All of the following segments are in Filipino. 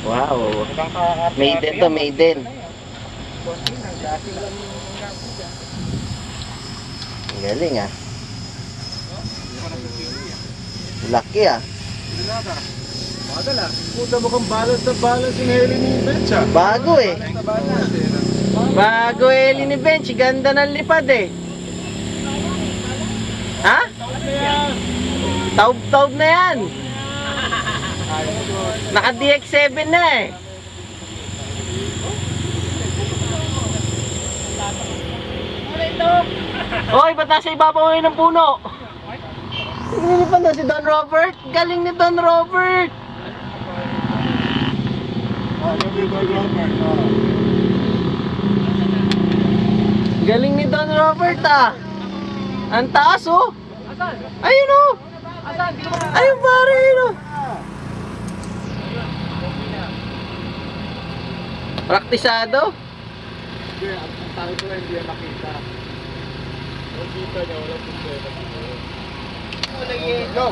Wow. Maiden to, maiden. Galing ah. Laki ah. Bagal ah. Puta mo kang balance na balance yung heli ni Bench ah. Bago eh. Bago heli ni Bench. Ganda ng lipad eh. Ha? Taub-taub na yan. Naka DX7 na eh. Hoy, ba't nasa ibabaw ngayon ng puno? Nilipad na si Don Robert. Galing ni Don Robert. Galing ni Don Robert ah. Ang taas oh. Ayun oh. Ayun pare yun oh. Praktisado. Hindi, ang tao ko lang hindi yan makita. Kung kita niya, walang problema. Go!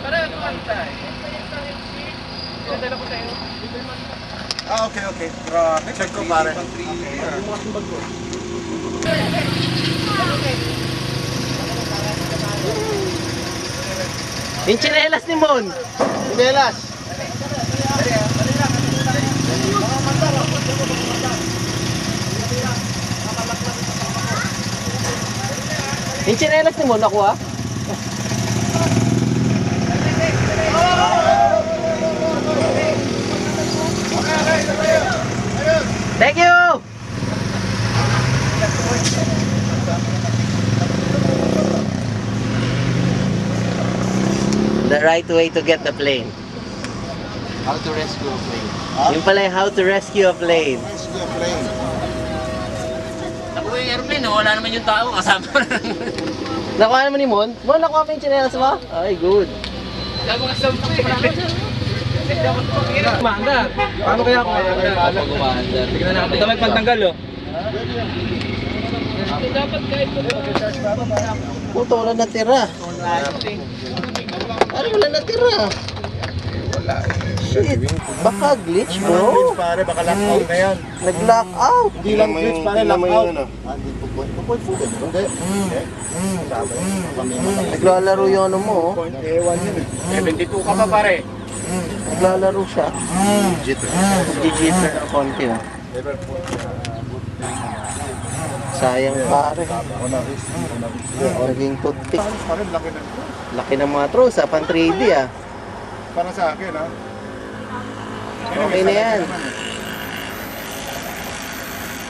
Para kumanta eh. Dadala ko sa'yo. Okay. Grabe. Check ko pare. Yung tsinelas ni Mon. Tsinelas. Yung tsinelas ni Mon, ako ah. Thank you! The right way to get the plane. How to rescue a plane. Yung pala yung how to rescue a plane. Rescue a plane. Nakuha yung airplane, wala naman yung tao kasama. Nakuha naman ni Mon? Mon, nakuha mo yung tsinelas mo? Ay, good. Gago ka sampo eh. Gumanda. Paano kaya ako gumanda? Tignan natin. Ito may pagtanggal oh. Dapat kahit po. Puto, wala natira. Ano wala natira? Wala. Shit, baka glitch bro. Glitch pare, baka lockout na yan. Nag-lock out. Hindi lang glitch pare, lockout. Hindi po full. Hindi. Naglalaro yung ano mo. Oh. Ewan yun eh. 72 ka pa pare. Naglalaro siya. Jitter. Nag-jitter ng konti oh. Sayang pare. Naging toothpick. Pare, laki na. Laki ng mga throws ah, pan 3D ah. Para sa akin ha. Okay na yan.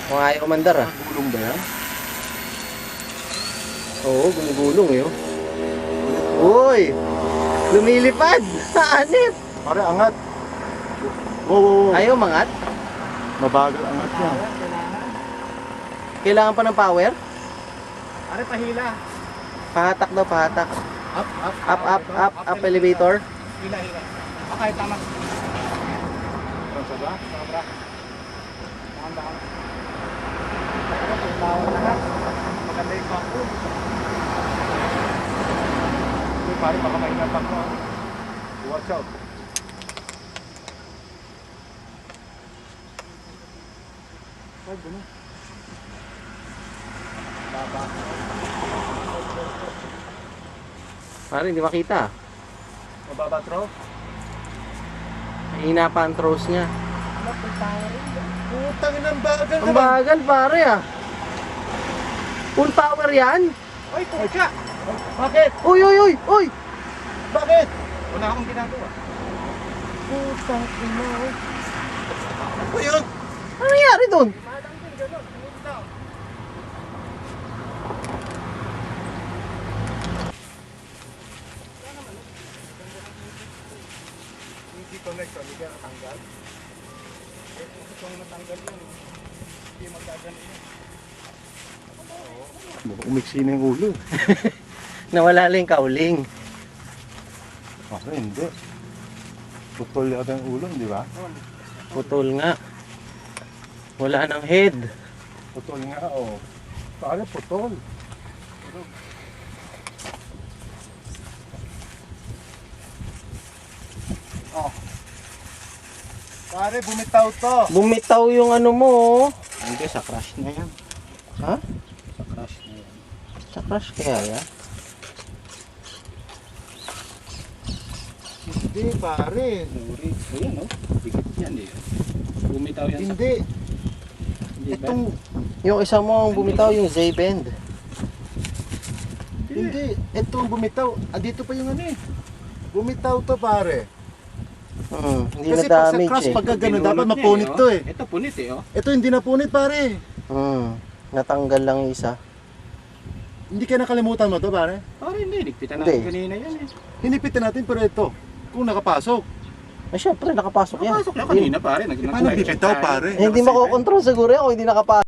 Kung ayaw mandar ah. Gulong ba yan? Oo, gumugulong eh. Uy! Lumilipad! Anit! Pare, angat. Wow. Ayaw mangat? Mabagal angat yan. Kailangan pa ng power? Pare pahila. Pahatak daw, pahatak. Up, elevator. Hila. Okay, tama. Sobra? Sobra. Dahan-dahan. Bawal lahat. Maganda yung bangko. Uy, pare, baka maingat ako. Watch out. Ay, gano'n. Baba. Pare, hindi makita. Mababa throw? Mahina pa ang throws niya. Putang ina, ang bagal Ang naman. bagal pare ah. Full power yan. Uy, pucha! Bakit? Uy! Bakit? Wala akong ginagawa. Putang ina. Ano ba yun? Ano nangyari doon? Hindi connect, hindi ka natanggal. Kung natanggal yun, hindi magagano yun. Umiksi na yung ulo. Nawala lang yung kauling. Kasi hindi. Putol yata yung ulo, di ba? Putol nga. Wala nang head. Putol nga, oh. Paano putol? Oh. Pare, bumitaw to. Bumitaw yung ano mo. Oh. Hindi, sa crash na yan. Ha? Sa crash na yan. Sa crush kaya yan? Hindi, pare. Nuri. Ayan, oh. Dikit yan, eh. Bumitaw yan sa... Hindi. Hindi ba? Itong, Yung isa mo ang bumitaw, yung Z-bend. hindi. Ito ang bumitaw. Ah, dito pa yung ano eh. Bumitaw to, pare. Hindi Kasi na pag sa damage crash, eh. pagka gano'n, Binunot dapat niya, mapunit oh. to eh. Ito, punit eh, oh. Ito hindi na punit, pare. Natanggal lang yung isa. Hindi ka nakalimutan mo to, pare. Pare, hindi. Nigpitan Hindi. natin kanina yan, eh. Hinipitan natin, pero ito. Kung nakapasok. Ay syempre, nakapasok yan. Napasok na kanina, pare. Paano ito, pare? Eh, hindi makokontrol siguro yan kung hindi nakapasok.